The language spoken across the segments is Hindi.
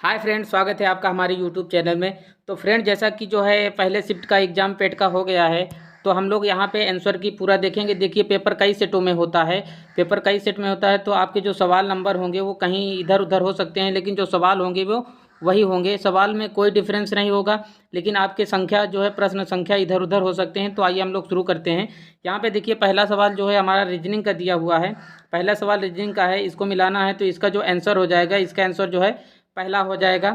हाय फ्रेंड, स्वागत है आपका हमारे यूट्यूब चैनल में। तो फ्रेंड, जैसा कि जो है पहले शिफ्ट का एग्ज़ाम पेट का हो गया है, तो हम लोग यहाँ पे आंसर की पूरा देखेंगे। देखिए, पेपर कई सेटों में होता है। पेपर कई सेट में होता है तो आपके जो सवाल नंबर होंगे वो कहीं इधर उधर हो सकते हैं, लेकिन जो सवाल होंगे वो वही होंगे। सवाल में कोई डिफरेंस नहीं होगा, लेकिन आपके संख्या जो है प्रश्न संख्या इधर उधर हो सकते हैं। तो आइए हम लोग शुरू करते हैं। यहाँ पे देखिए, पहला सवाल जो है हमारा रीजनिंग का दिया हुआ है। पहला सवाल रीजनिंग का है, इसको मिलाना है। तो इसका जो आंसर हो जाएगा, इसका आंसर जो है पहला हो जाएगा।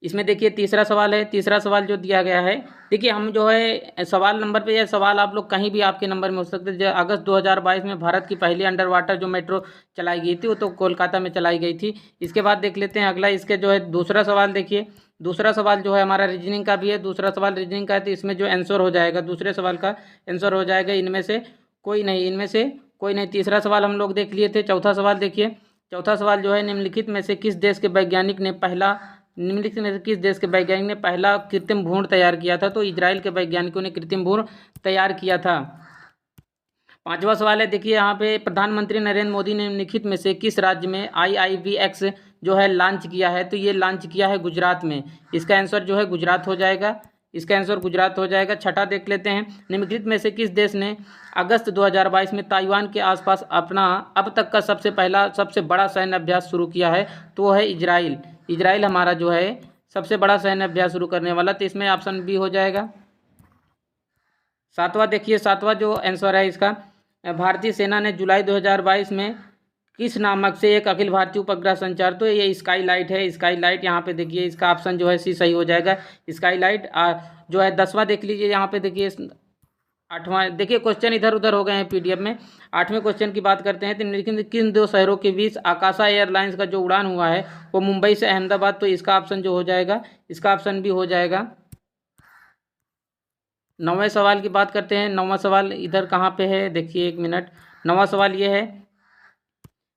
इसमें देखिए तीसरा सवाल है। तीसरा सवाल जो दिया गया है, देखिए हम जो है सवाल नंबर पे, यह सवाल आप लोग कहीं भी आपके नंबर में हो सकते हैं। जो अगस्त 2022 में भारत की पहली अंडर वाटर जो मेट्रो चलाई गई थी वो तो कोलकाता में चलाई गई थी। इसके बाद देख लेते हैं अगला, इसके जो है दूसरा सवाल। देखिए दूसरा सवाल जो है हमारा रीजनिंग का भी है। दूसरा सवाल रीजनिंग का है, तो इसमें जो आंसर हो जाएगा दूसरे सवाल का आंसर हो जाएगा इनमें से कोई नहीं, इनमें से कोई नहीं। तीसरा सवाल हम लोग देख लिए थे। चौथा सवाल देखिए, चौथा सवाल जो है निम्नलिखित में से किस देश के वैज्ञानिक ने पहला निम्नलिखित में से किस देश के वैज्ञानिक ने पहला कृत्रिम भ्रूण तैयार किया था? तो इजराइल के वैज्ञानिकों ने कृत्रिम भ्रूण तैयार किया था। पांचवा सवाल है, देखिए यहाँ पे प्रधानमंत्री नरेंद्र मोदी ने निम्नलिखित में से किस राज्य में IIVX जो है लॉन्च किया है? तो ये लॉन्च किया है गुजरात में। इसका आंसर जो है गुजरात हो जाएगा। इसका आंसर गुजरात हो जाएगा। छठा देख लेते हैं, निम्नलिखित में से किस देश ने अगस्त 2022 में ताइवान के आसपास अपना अब तक का सबसे बड़ा सैन्य अभ्यास शुरू किया है? तो वो है इजराइल। इजराइल हमारा जो है सबसे बड़ा सैन्य अभ्यास शुरू करने वाला, तो इसमें ऑप्शन बी हो जाएगा। सातवां देखिए, सातवां जो आंसर है इसका, भारतीय सेना ने जुलाई 2022 में किस नामक से एक अखिल भारतीय उपग्रह संचार, तो ये स्काई लाइट है। स्काई लाइट यहाँ पे देखिए इसका ऑप्शन जो है सी सही हो जाएगा। स्काई लाइट जो है 10वां देख लीजिए। यहाँ पे देखिए 8वां, देखिए क्वेश्चन इधर उधर हो गए हैं पीडीएफ में। 8वें क्वेश्चन की बात करते हैं, तो निम्नलिखित किन दो शहरों के बीच आकाशा एयरलाइंस का जो उड़ान हुआ है वो मुंबई से अहमदाबाद? तो इसका ऑप्शन जो हो जाएगा, इसका ऑप्शन भी हो जाएगा। 9वें सवाल की बात करते हैं। 9वां सवाल इधर कहाँ पे है, देखिए एक मिनट। 9वां सवाल ये है,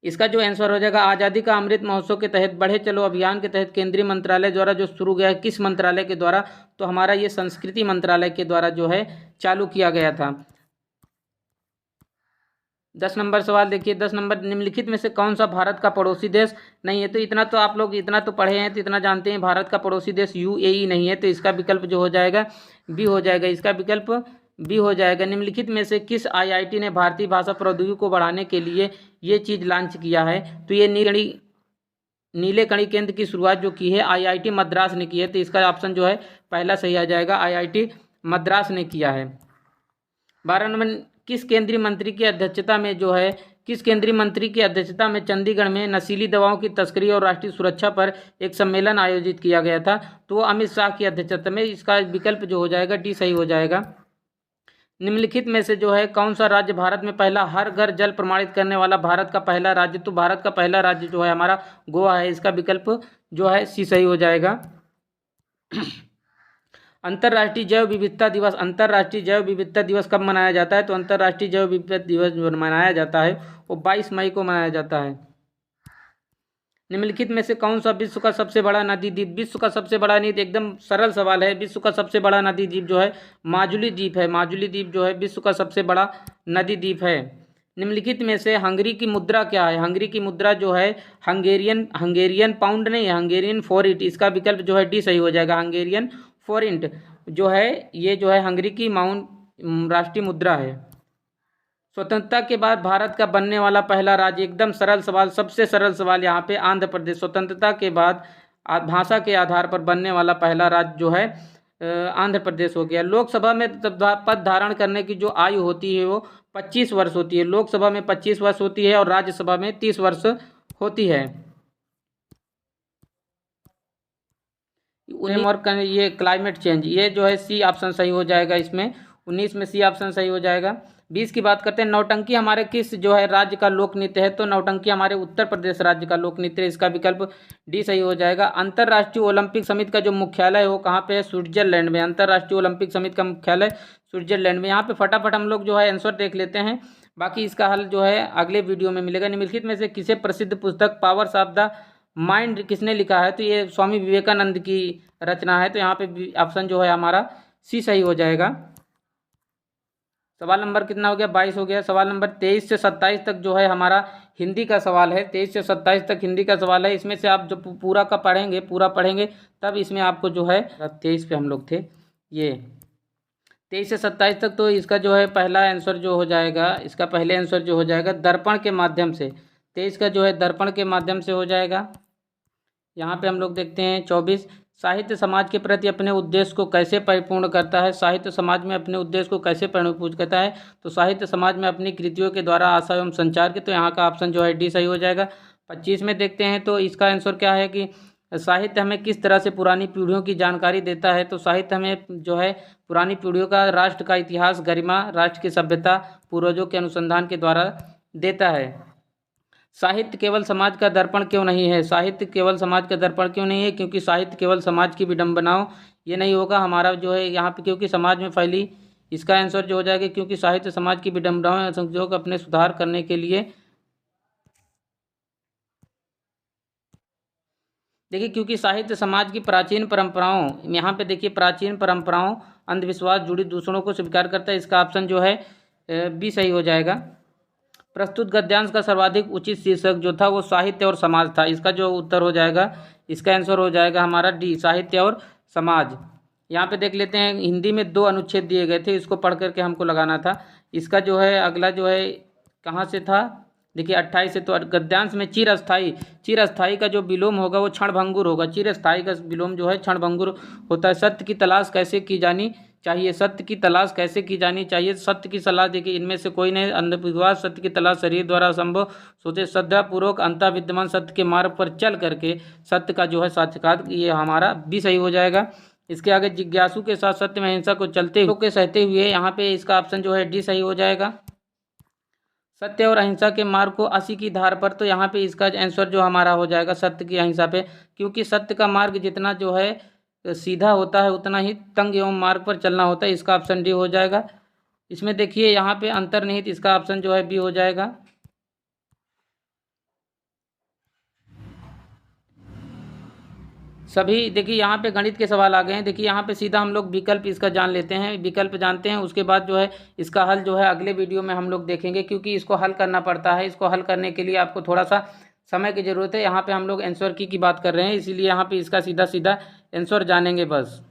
इसका जो आंसर हो जाएगा, आज़ादी का अमृत महोत्सव के तहत बढ़े चलो अभियान के तहत केंद्रीय मंत्रालय द्वारा जो शुरू गया है, किस मंत्रालय के द्वारा? तो हमारा ये संस्कृति मंत्रालय के द्वारा जो है चालू किया गया था। 10 नंबर सवाल देखिए, 10 नंबर, निम्नलिखित में से कौन सा भारत का पड़ोसी देश नहीं है? तो इतना तो आप लोग इतना तो पढ़े हैं, तो इतना जानते हैं भारत का पड़ोसी देश UAE नहीं है। तो इसका विकल्प जो हो जाएगा बी हो जाएगा। इसका विकल्प बी हो जाएगा। निम्नलिखित में से किस IIT ने भारतीय भाषा प्रौद्योगिकी को बढ़ाने के लिए ये चीज़ लॉन्च किया है? तो ये नीले कणी केंद्र की शुरुआत जो की है IIT मद्रास ने की है। तो इसका ऑप्शन जो है पहला सही आ जाएगा, IIT मद्रास ने किया है। 12 नंबर, किस केंद्रीय मंत्री की अध्यक्षता में चंडीगढ़ में नशीली दवाओं की तस्करी और राष्ट्रीय सुरक्षा पर एक सम्मेलन आयोजित किया गया था? तो अमित शाह की अध्यक्षता में। इसका विकल्प जो हो जाएगा डी सही हो जाएगा। निम्नलिखित में से जो है कौन सा राज्य भारत में पहला हर घर जल प्रमाणित करने वाला भारत का पहला राज्य? तो भारत का पहला राज्य जो है हमारा गोवा है। इसका विकल्प जो है सी सही हो जाएगा। अंतर्राष्ट्रीय जैव विविधता दिवस, अंतर्राष्ट्रीय जैव विविधता दिवस कब मनाया जाता है? तो अंतर्राष्ट्रीय जैव विविधता दिवस जो मनाया जाता है वो 22 मई को मनाया जाता है। निम्नलिखित में से कौन सा विश्व का सबसे बड़ा नदी द्वीप? विश्व का सबसे बड़ा नदी, एकदम सरल सवाल है। विश्व का सबसे बड़ा नदी द्वीप जो है माजुली द्वीप है। माजुली द्वीप जो है विश्व का सबसे बड़ा नदी द्वीप है। निम्नलिखित में से हंगरी की मुद्रा क्या है? हंगरी की मुद्रा जो है हंगेरियन पाउंड नहीं है, हंगेरियन फॉरिट। इसका विकल्प जो है डी सही हो जाएगा। हंगेरियन फॉरिंट जो है ये जो है हंगरी की राष्ट्रीय मुद्रा है। स्वतंत्रता के बाद भारत का बनने वाला पहला राज्य, एकदम सरल सवाल, सबसे सरल सवाल यहाँ पे आंध्र प्रदेश। स्वतंत्रता के बाद भाषा के आधार पर बनने वाला पहला राज्य जो है आंध्र प्रदेश हो गया। लोकसभा में पद धारण करने की जो आयु होती है वो 25 वर्ष होती है। लोकसभा में 25 वर्ष होती है और राज्यसभा में 30 वर्ष होती है। और ये क्लाइमेट चेंज, ये जो है सी ऑप्शन सही हो जाएगा। इसमें 19 में सी ऑप्शन सही हो जाएगा। 20 की बात करते हैं, नौटंकी हमारे किस जो है राज्य का लोक नृत्य है? तो नौटंकी हमारे उत्तर प्रदेश राज्य का लोक नृत्य है। इसका विकल्प डी सही हो जाएगा। अंतर्राष्ट्रीय ओलंपिक समिति का जो मुख्यालय है वो कहाँ पे है? स्विट्जरलैंड में। अंतर्राष्ट्रीय ओलंपिक समिति का मुख्यालय स्विट्जरलैंड में। यहाँ पे फटाफट हम लोग जो है आंसर देख लेते हैं, बाकी इसका हल जो है अगले वीडियो में मिलेगा। निम्नलिखित में से किसे प्रसिद्ध पुस्तक पावर्स ऑफ द माइंड किसने लिखा है? तो ये स्वामी विवेकानंद की रचना है। तो यहाँ पे ऑप्शन जो है हमारा सी सही हो जाएगा। सवाल नंबर कितना हो गया, 22 हो गया। सवाल नंबर 23 से 27 तक जो है हमारा हिंदी का सवाल है। 23 से 27 तक हिंदी का सवाल है। इसमें से आप जो पूरा का पढ़ेंगे, पूरा पढ़ेंगे तब इसमें आपको जो है 23 पे हम लोग थे, ये 23 से 27 तक। तो इसका जो है पहला आंसर जो हो जाएगा, इसका पहले आंसर जो हो जाएगा दर्पण के माध्यम से। 23 का जो है दर्पण के माध्यम से हो जाएगा। यहाँ पे हम लोग देखते हैं 24, साहित्य समाज के प्रति अपने उद्देश्य को कैसे परिपूर्ण करता है। साहित्य समाज में अपने उद्देश्य को कैसे परिपूर्ण करता है, तो साहित्य समाज में अपनी कृतियों के द्वारा आशा एवं संचार के, तो यहाँ का ऑप्शन जो है डी सही हो जाएगा। 25 में देखते हैं तो इसका आंसर क्या है कि साहित्य हमें किस तरह से पुरानी पीढ़ियों की जानकारी देता है। तो साहित्य हमें जो है पुरानी पीढ़ियों का, राष्ट्र का इतिहास, गरिमा, राष्ट्र की सभ्यता, पूर्वजों के अनुसंधान के द्वारा देता है। साहित्य केवल समाज का दर्पण क्यों नहीं है, साहित्य केवल समाज का दर्पण क्यों नहीं है, क्योंकि साहित्य केवल समाज की विडंबनाओं, ये नहीं होगा हमारा जो है यहाँ पे, क्योंकि समाज में फैली, इसका आंसर जो हो जाएगा क्योंकि साहित्य समाज की विडंबनाओं संयोग अपने सुधार करने के लिए। देखिए क्योंकि साहित्य समाज की प्राचीन परंपराओं, यहाँ पे देखिए प्राचीन परंपराओं, अंधविश्वास, जुड़ी दूसरों को स्वीकार करता है। इसका ऑप्शन जो है बी सही हो जाएगा। प्रस्तुत गद्यांश का सर्वाधिक उचित शीर्षक जो था वो साहित्य और समाज था। इसका जो उत्तर हो जाएगा, इसका आंसर हो जाएगा हमारा डी, साहित्य और समाज। यहाँ पे देख लेते हैं, हिंदी में 2 अनुच्छेद दिए गए थे, इसको पढ़ करके हमको लगाना था। इसका जो है अगला जो है कहाँ से था, देखिए 28 से। तो गद्यांश में चिरस्थाई, चिरस्थाई का जो विलोम होगा वो क्षणभंगुर होगा। चिरस्थाई का विलोम जो है क्षणभंगुर होता है। सत्य की तलाश कैसे की जानी चाहिए, सत्य की तलाश कैसे की जानी चाहिए, सत्य की सलाह, देखिए इनमें से कोई नहीं, अंधविश्वास, सत्य की तलाश शरीर द्वारा असंभव, सोचे श्रद्धापूर्वक अंतः विद्यमान सत्य के मार्ग पर चल करके सत्य का जो है साक्षात्कार, ये हमारा भी सही हो जाएगा। इसके आगे जिज्ञासु के साथ सत्य में अहिंसा को चलते हुए सहते हुए, यहाँ पे इसका ऑप्शन जो है डी सही हो जाएगा। सत्य और अहिंसा के मार्ग को 80 की धार पर, तो यहाँ पे इसका आंसर जो हमारा हो जाएगा सत्य की अहिंसा पे, क्योंकि सत्य का मार्ग जितना जो है सीधा होता है उतना ही तंग एवं मार्ग पर चलना होता है। इसका ऑप्शन डी हो जाएगा। इसमें देखिए यहाँ पे अंतर्निहित, इसका ऑप्शन जो है बी हो जाएगा। सभी देखिए यहाँ पे गणित के सवाल आ गए हैं। देखिए यहाँ पे सीधा हम लोग विकल्प इसका जान लेते हैं, विकल्प जानते हैं, उसके बाद जो है इसका हल जो है अगले वीडियो में हम लोग देखेंगे, क्योंकि इसको हल करना पड़ता है। इसको हल करने के लिए आपको थोड़ा सा समय की ज़रूरत है। यहाँ पे हम लोग आंसर की बात कर रहे हैं, इसीलिए यहाँ पे इसका सीधा सीधा आंसर जानेंगे बस।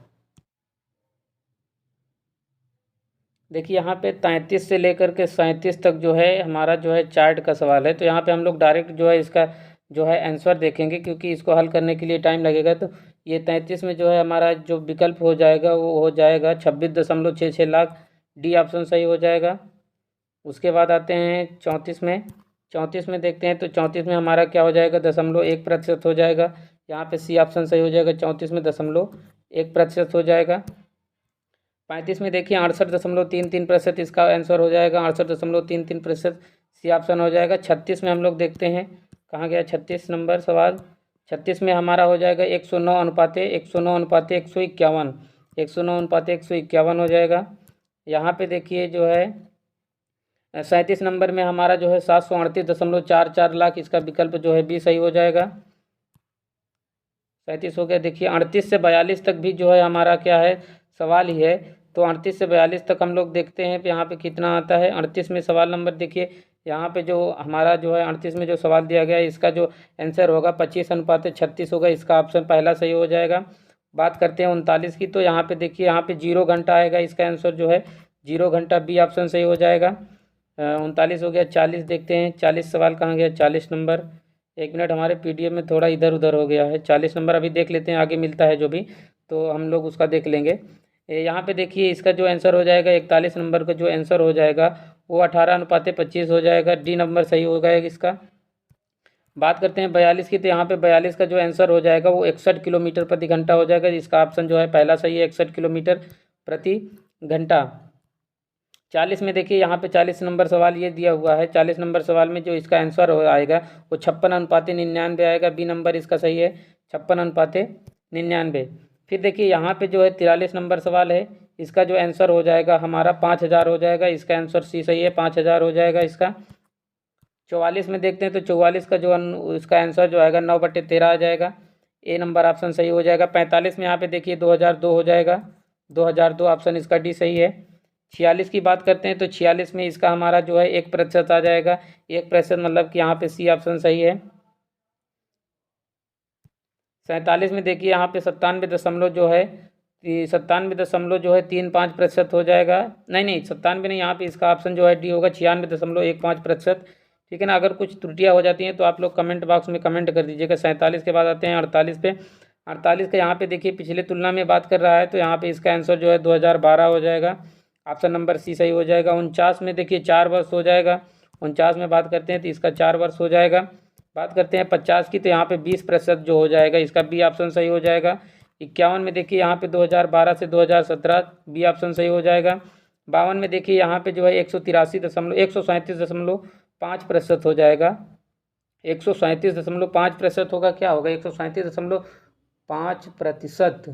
देखिए यहाँ पे 33 से लेकर के 37 तक जो है हमारा जो है चार्ट का सवाल है। तो यहाँ पे हम लोग डायरेक्ट जो है इसका जो है आंसर देखेंगे, क्योंकि इसको हल करने के लिए टाइम लगेगा। तो ये 33 में जो है हमारा जो विकल्प हो जाएगा वो हो जाएगा 26.66 लाख, डी ऑप्शन सही हो जाएगा। उसके बाद आते हैं 34 में। 34 में देखते हैं तो 34 में हमारा क्या हो जाएगा, 0.1% हो जाएगा। यहाँ पे सी ऑप्शन सही हो जाएगा। 34 में 0.1% हो जाएगा। 35 में देखिए 68.33% इसका आंसर हो जाएगा। 68.33% सी ऑप्शन हो जाएगा। 36 में हम लोग देखते हैं, कहाँ गया 36 नंबर सवाल। 36 में हमारा हो जाएगा 109 अनुपाते 151, 109 अनुपाते 151 हो जाएगा। यहाँ पे देखिए जो है 37 नंबर में हमारा जो है 738.44 लाख, इसका विकल्प जो है बी सही हो जाएगा। 37 हो गया। देखिए 38 से 42 तक भी जो है हमारा क्या है, सवाल ही है। तो 38 से 42 तक हम लोग देखते हैं यहाँ पे कितना आता है। 38 में सवाल नंबर देखिए, यहाँ पे जो हमारा जो है 38 में जो सवाल दिया गया है इसका जो आंसर होगा 25:36 होगा। इसका ऑप्शन पहला सही हो जाएगा। बात करते हैं 39 की, तो यहाँ पे देखिए यहाँ पे 0 घंटा आएगा। इसका आंसर जो है 0 घंटा, बी ऑप्शन सही हो जाएगा। 39 हो गया। 40 देखते हैं, 40 सवाल कहाँ गया, 40 नंबर। 1 मिनट, हमारे PDF में थोड़ा इधर उधर हो गया है। 40 नंबर अभी देख लेते हैं, आगे मिलता है जो भी, तो हम लोग उसका देख लेंगे। यहाँ पे देखिए इसका जो आंसर हो जाएगा 41 नंबर का जो आंसर हो जाएगा वो 18:25 हो जाएगा। डी नंबर सही हो जाएगा इसका। बात करते हैं 42 की, तो यहाँ पे 42 का जो आंसर हो जाएगा वो 61 किलोमीटर प्रति घंटा हो जाएगा। इसका ऑप्शन जो है पहला सही है, 61 किलोमीटर प्रति घंटा। 40 में देखिए यहाँ पे 40 नंबर सवाल ये दिया हुआ है। 40 नंबर सवाल में जो इसका आंसर हो आएगा वो 56:99 आएगा। बी नंबर इसका सही है, 56:99। फिर देखिए यहाँ पे जो है 43 नंबर सवाल है, इसका जो आंसर हो जाएगा हमारा 5000 हो जाएगा। इसका आंसर सी सही है, 5000 हो जाएगा इसका। 44 में देखते हैं, तो 44 का जो इसका आंसर जो आएगा 9/13 आ जाएगा। ए नंबर ऑप्शन सही हो जाएगा। 45 में यहाँ पे देखिए 2002 हो जाएगा, 2002 ऑप्शन इसका डी सही है। 46 की बात करते हैं तो 46 में इसका हमारा जो है 1% आ जाएगा। 1% मतलब कि यहाँ पे सी ऑप्शन सही है। 47 में देखिए यहाँ पे 97 दशमलव जो है 97.35% हो जाएगा। नहीं नहीं 97 नहीं, यहाँ पे इसका ऑप्शन जो है डी होगा, 96.15%। ठीक है ना। अगर कुछ त्रुटियां हो जाती हैं तो आप लोग कमेंट बॉक्स में कमेंट कर दीजिएगा। 47 के बाद आते हैं 48 पे। 48 का यहाँ पे देखिए पिछले तुलना में बात कर रहा है तो यहाँ पे इसका आंसर जो है 2012 हो जाएगा। ऑप्शन नंबर सी सही हो जाएगा। 49 में देखिए 4 वर्ष हो जाएगा। 49 में बात करते हैं तो इसका 4 वर्ष हो जाएगा। बात करते हैं 50 की तो यहाँ पे 20% जो हो जाएगा, इसका बी ऑप्शन सही हो जाएगा। 51 में देखिए यहाँ पे 2012 से 2017, बी ऑप्शन सही हो जाएगा। 52 में देखिए यहाँ पे जो है 137.5% हो जाएगा। 137.5% होगा, क्या होगा 137.5%।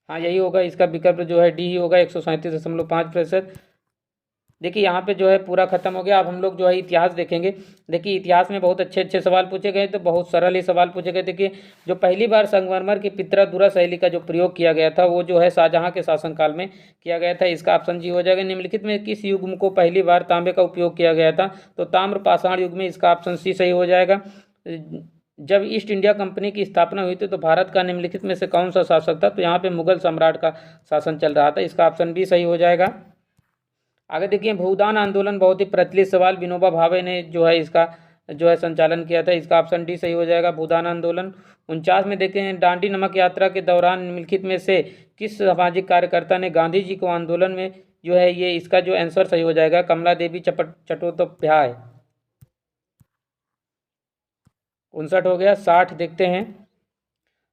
हाँ यही होगा, इसका विकल्प जो है डी ही होगा, 137.5%। देखिए यहाँ पे जो है पूरा खत्म हो गया। अब हम लोग जो है इतिहास देखेंगे। देखिए इतिहास में बहुत अच्छे अच्छे सवाल पूछे गए, तो बहुत सरल ही सवाल पूछे गए। देखिए जो पहली बार संगमरमर की पित्रा शैली का जो प्रयोग किया गया था वो जो है शाहजहाँ के शासनकाल में किया गया था। इसका ऑप्शन जी हो जाएगा। निम्नलिखित में किस युग को पहली बार तांबे का उपयोग किया गया था? तो ताम्र पाषाण युग में, इसका ऑप्शन सी सही हो जाएगा। जब ईस्ट इंडिया कंपनी की स्थापना हुई थी तो भारत का निम्नलिखित में से कौन सा शासक था? तो यहाँ पे मुगल सम्राट का शासन चल रहा था, इसका ऑप्शन बी सही हो जाएगा। आगे देखिए भूदान आंदोलन, बहुत ही प्रचलित सवाल, विनोबा भावे ने जो है इसका जो है संचालन किया था, इसका ऑप्शन डी सही हो जाएगा, भूदान आंदोलन। 49 में देखते हैं दांडी नमक यात्रा के दौरान निम्नलिखित में से किस सामाजिक कार्यकर्ता ने गांधी जी को आंदोलन में जो है ये, इसका जो आंसर सही हो जाएगा कमला देवी चट्टोपाध्याय। 59 हो गया। 60 देखते हैं।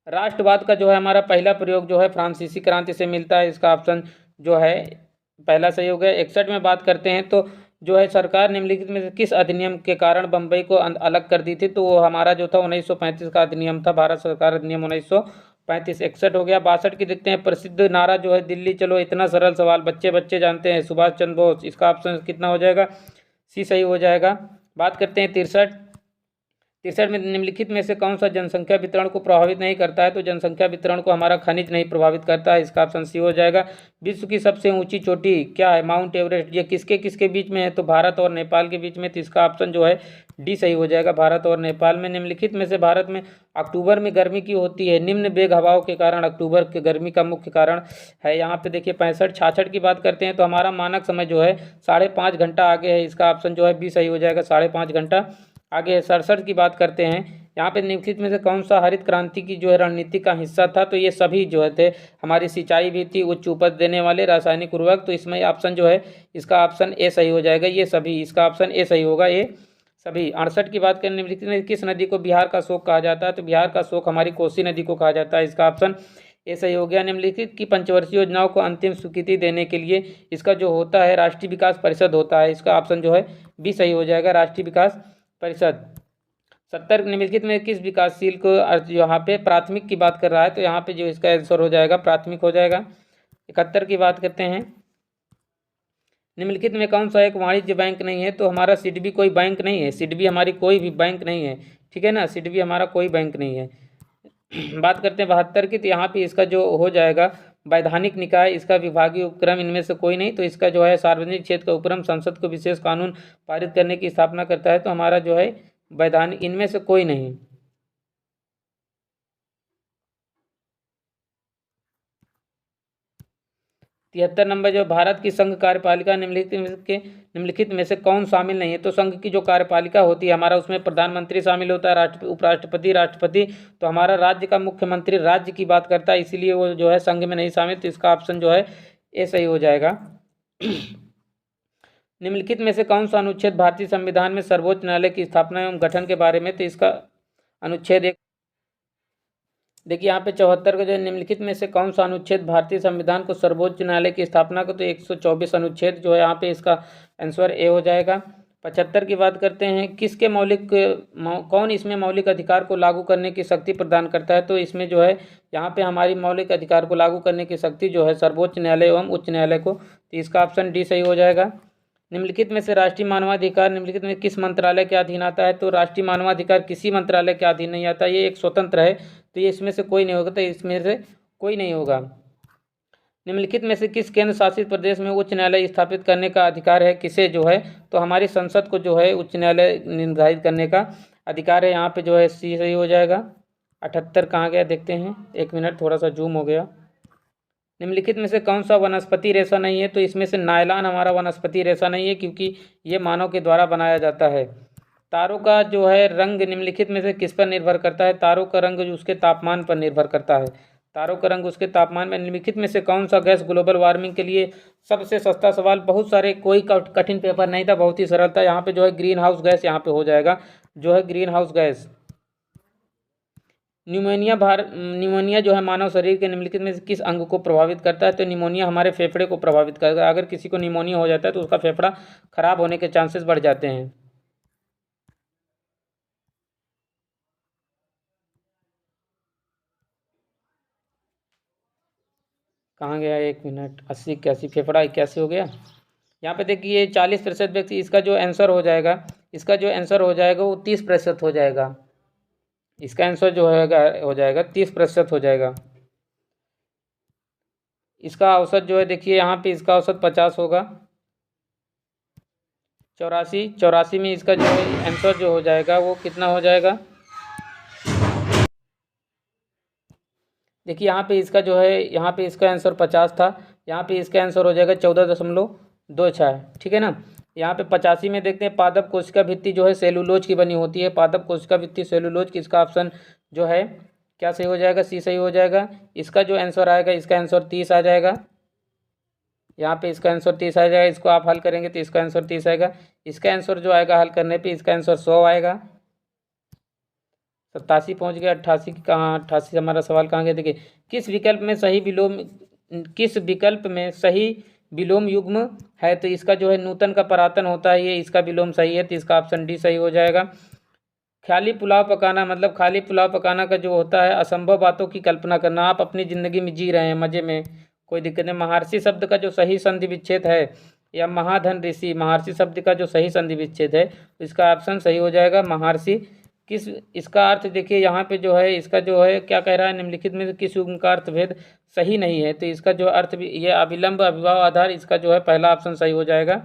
राष्ट्रवाद का जो है हमारा पहला प्रयोग जो है फ्रांसीसी क्रांति से मिलता है, इसका ऑप्शन जो है पहला सही हो गया। 61 में बात करते हैं तो जो है सरकार निम्नलिखित में से किस अधिनियम के कारण बम्बई को अलग कर दी थी? तो वो हमारा जो था 1935 का अधिनियम था, भारत सरकार अधिनियम 1935। 61 हो गया। 62 की देखते हैं। प्रसिद्ध नारा जो है दिल्ली चलो, इतना सरल सवाल, बच्चे बच्चे जानते हैं, सुभाष चंद्र बोस, इसका ऑप्शन कितना हो जाएगा? सी सही हो जाएगा। बात करते हैं 63 में निम्नलिखित में से कौन सा जनसंख्या वितरण को प्रभावित नहीं करता है? तो जनसंख्या वितरण को हमारा खनिज नहीं प्रभावित करता है, इसका ऑप्शन सी हो जाएगा। विश्व की सबसे ऊंची चोटी क्या है? Mount Everest. ये किसके किसके बीच में है? तो भारत और नेपाल के बीच में, तो इसका ऑप्शन जो है डी सही हो जाएगा, भारत और नेपाल में। निम्नलिखित में से भारत में अक्टूबर में गर्मी क्यों होती है? निम्न वेग हवाओं के कारण अक्टूबर के गर्मी का मुख्य कारण है। यहाँ पे देखिए 65। 66 की बात करते हैं तो हमारा मानक समय जो है 5.5 घंटा आगे है, इसका ऑप्शन जो है बी सही हो जाएगा, 5.5 घंटा आगे। 67 की बात करते हैं। यहाँ पे निम्नलिखित में से कौन सा हरित क्रांति की जो है रणनीति का हिस्सा था? तो ये सभी जो थे हमारी सिंचाई भी थी, उच्च उपज देने वाले रासायनिक उर्वरक, तो इसमें ऑप्शन जो है इसका ऑप्शन ए सही हो जाएगा, ये सभी, इसका ऑप्शन ए सही होगा, ये सभी। 68 की बात करें, निम्नलिखित में किस नदी को बिहार का शोक कहा जाता है? तो बिहार का शोक हमारी कोसी नदी को कहा जाता है, इसका ऑप्शन ए सही हो गया। निम्नलिखित की पंचवर्षीय योजनाओं को अंतिम स्वीकृति देने के लिए इसका जो होता है राष्ट्रीय विकास परिषद होता है, इसका ऑप्शन जो है बी सही हो जाएगा, राष्ट्रीय विकास परिषद। 70 निम्नलिखित में किस विकासशील को यहाँ पे प्राथमिक की बात कर रहा है? तो यहाँ पे जो इसका आंसर हो जाएगा प्राथमिक हो जाएगा। 71 की बात करते हैं। निम्नलिखित में कौन सा एक वाणिज्य बैंक नहीं है? तो हमारा सिडबी कोई बैंक नहीं है, सिडबी हमारी कोई भी बैंक नहीं है, ठीक है ना, सिडबी हमारा कोई बैंक नहीं है। बात करते हैं 72 की, तो यहाँ पे इसका जो हो जाएगा वैधानिक निकाय, इसका विभागीय उपक्रम, इनमें से कोई नहीं, तो इसका जो है सार्वजनिक क्षेत्र का उपक्रम संसद को विशेष कानून पारित करने की स्थापना करता है, तो हमारा जो है वैधानिक, इनमें से कोई नहीं। तिहत्तर नंबर जो भारत की संघ कार्यपालिका निम्नलिखित में से कौन शामिल नहीं है? तो संघ की जो कार्यपालिका होती है हमारा, उसमें प्रधानमंत्री शामिल होता है, उपराष्ट्रपति, राष्ट्रपति, तो हमारा राज्य का मुख्यमंत्री राज्य की बात करता है, इसीलिए वो जो है संघ में नहीं शामिल, तो इसका ऑप्शन जो है ए सही हो जाएगा। निम्नलिखित में से कौन सा अनुच्छेद भारतीय संविधान में सर्वोच्च न्यायालय की स्थापना एवं गठन के बारे में? तो इसका अनुच्छेद एक, देखिए यहाँ पे 74 का जो निम्नलिखित में से कौन सा अनुच्छेद भारतीय संविधान को सर्वोच्च न्यायालय की स्थापना को? तो 124 अनुच्छेद जो है यहाँ पे इसका आंसर ए हो जाएगा। 75 की बात करते हैं। किसके कौन इसमें मौलिक अधिकार को लागू करने की शक्ति प्रदान करता है? तो इसमें जो है यहाँ पे हमारी मौलिक अधिकार को लागू करने की शक्ति जो है सर्वोच्च न्यायालय एवं उच्च न्यायालय को, तो इसका ऑप्शन डी सही हो जाएगा। निम्नलिखित में से राष्ट्रीय मानवाधिकार निम्नलिखित में किस मंत्रालय के अधीन आता है? तो राष्ट्रीय मानवाधिकार किसी मंत्रालय के अधीन नहीं आता, ये एक स्वतंत्र है, तो ये इसमें से कोई नहीं होगा, तो इसमें से कोई नहीं होगा। निम्नलिखित में से किस केंद्र शासित प्रदेश में उच्च न्यायालय स्थापित करने का अधिकार है? किसे जो है, तो हमारी संसद को जो है उच्च न्यायालय निर्धारित करने का अधिकार है। यहाँ पे जो है सी सही हो जाएगा। 78 कहाँ गया देखते हैं, 1 मिनट, थोड़ा सा जूम हो गया। निम्नलिखित में से कौन सा वनस्पति रेशा नहीं है? तो इसमें से नायलॉन हमारा वनस्पति रेशा नहीं है, क्योंकि ये मानव के द्वारा बनाया जाता है। तारों का जो है रंग निम्नलिखित में से किस पर निर्भर करता है? तारों का रंग जो उसके तापमान पर निर्भर करता है। तारों का रंग उसके तापमान में। निम्नलिखित में से कौन सा गैस ग्लोबल वार्मिंग के लिए सबसे सस्ता सवाल? बहुत सारे, कोई कठिन पेपर नहीं था, बहुत ही सरल था। यहाँ पे जो है ग्रीन हाउस गैस यहाँ पे हो जाएगा, जो है ग्रीन हाउस गैस। न्यूमोनिया जो है मानव शरीर के निम्नलिखित में से किस अंग को प्रभावित करता है? तो निमोनिया हमारे फेफड़े को प्रभावित करता है। अगर किसी को निमोनिया हो जाता है तो उसका फेफड़ा खराब होने के चांसेस बढ़ जाते हैं। कहाँ गया, 1 मिनट, 80 81, फेफड़ा 81 हो गया। यहाँ पे देखिए 40% व्यक्ति, इसका जो आंसर हो जाएगा, इसका जो आंसर हो जाएगा वो 30% हो जाएगा। इसका आंसर जो हो जाएगा 30% हो जाएगा। इसका औसत जो है देखिए यहाँ पे इसका औसत 50 होगा। 84 में इसका जो है आंसर जो हो जाएगा वो कितना हो जाएगा? देखिए यहाँ पे इसका जो है, यहाँ पे इसका आंसर 50 था, यहाँ पे इसका आंसर हो जाएगा 14.26। ठीक है ना। यहाँ पे 85 में देखते हैं, पादप कोशिका भित्ति जो है सेलुलोज की बनी होती है। पादप कोशिका भित्ति सेलुलोज की, इसका ऑप्शन जो है क्या सही हो जाएगा? सी सही हो जाएगा। इसका जो आंसर आएगा, इसका आंसर 30 आ जाएगा। यहाँ पे इसका आंसर 30 आ जाएगा। इसको आप हल करेंगे तो इसका आंसर 30 आएगा। इसका आंसर जो आएगा हल करने पे, इसका आंसर 100 आएगा। 87 पहुँच गया। 88 कहाँ, 88 हमारा सवाल कहाँ गया? देखिए किस विकल्प में सही विलोम युग्म है? तो इसका जो है नूतन का परातन होता है, ये इसका विलोम सही है, तो इसका ऑप्शन डी सही हो जाएगा। खाली पुलाव पकाना, मतलब खाली पुलाव पकाना का जो होता है असंभव बातों की कल्पना करना। आप अपनी ज़िंदगी में जी रहे हैं मज़े में, कोई दिक्कत नहीं। महर्षि शब्द का जो सही संधि विच्छेद है, या महाधन ऋषि, महर्षि शब्द का जो सही संधि विच्छेद है, तो इसका ऑप्शन सही हो जाएगा महर्षि। किस, इसका अर्थ देखिए यहाँ पे जो है, इसका जो है क्या कह रहा है, निम्नलिखित में किस युग्म का अर्थभेद सही नहीं है? तो इसका जो अर्थ भी, ये अविलंब अभिभाव आधार, इसका जो है पहला ऑप्शन सही हो जाएगा,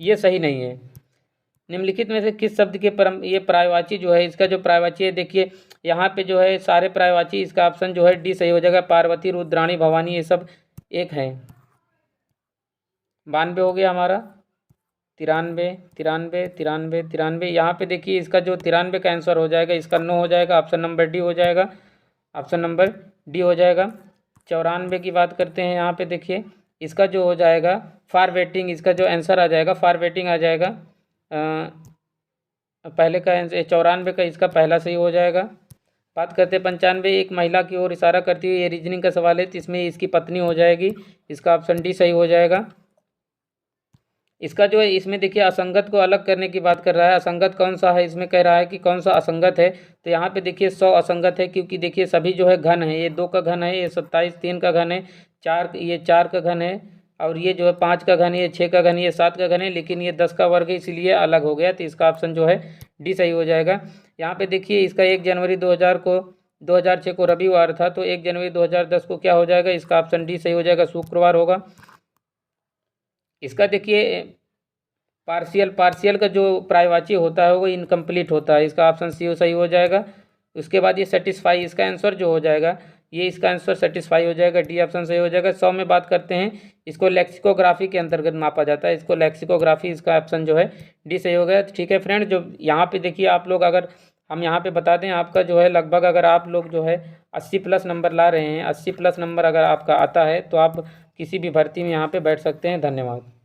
ये सही नहीं है। निम्नलिखित में से किस शब्द के ये पर्यायवाची जो है, इसका जो पर्यायवाची है देखिए यहाँ पे जो है सारे पर्यायवाची, इसका ऑप्शन जो है डी सही हो जाएगा। पार्वती, रुद्राणी, भवानी, ये सब एक है। 92 हो गया हमारा। 93 यहाँ पे देखिए इसका जो 93 का आंसर हो जाएगा, इसका 9 हो जाएगा। ऑप्शन नंबर डी हो जाएगा, ऑप्शन नंबर डी हो जाएगा। 94 की बात करते हैं, यहाँ पे देखिए इसका जो हो जाएगा फार वेटिंग, इसका जो आंसर आ जाएगा फार वेटिंग आ जाएगा। पहले का आंसर 94 का, इसका पहला सही हो जाएगा। बात करते हैं 95, एक महिला की ओर इशारा करती हुई, ये रीजनिंग का सवाल है, तो इसमें इसकी पत्नी हो जाएगी, इसका ऑप्शन डी सही हो जाएगा। इसका जो है, इसमें देखिए असंगत को अलग करने की बात कर रहा है। असंगत कौन सा है, इसमें कह रहा है कि कौन सा असंगत है, तो यहाँ पे देखिए 100 असंगत है, क्योंकि देखिए सभी जो है घन है। ये 2 का घन है, ये 27 3 का घन है, 4 ये 4 का घन है, और ये जो है 5 का घन है, ये 6 का घन है, ये 7 का घन है, लेकिन ये 10 का वर्ग है, इसलिए अलग हो गया, तो इसका ऑप्शन जो है डी सही हो जाएगा। यहाँ पे देखिए इसका 1 जनवरी 2006 को रविवार था, तो 1 जनवरी 2010 को क्या हो जाएगा? इसका ऑप्शन डी सही हो जाएगा, शुक्रवार होगा। इसका देखिए पार्शियल का जो पर्यायवाची होता है वो इनकम्प्लीट होता है, इसका ऑप्शन सी सही हो जाएगा। उसके बाद ये सेटिस्फाई, इसका आंसर जो हो जाएगा, ये इसका आंसर सेटिस्फाई हो जाएगा, डी ऑप्शन सही हो जाएगा। 100 में बात करते हैं, इसको लेक्सिकोग्राफी के अंतर्गत मापा जाता है, इसको लेक्सिकोग्राफी, इसका ऑप्शन जो है डी सही हो गया। ठीक है फ्रेंड, जो यहाँ पे देखिए आप लोग, अगर हम यहाँ पे बता दें, आपका जो है लगभग, अगर आप लोग जो है 80 प्लस नंबर ला रहे हैं, 80 प्लस नंबर अगर आपका आता है, तो आप किसी भी भर्ती में यहाँ पे बैठ सकते हैं। धन्यवाद।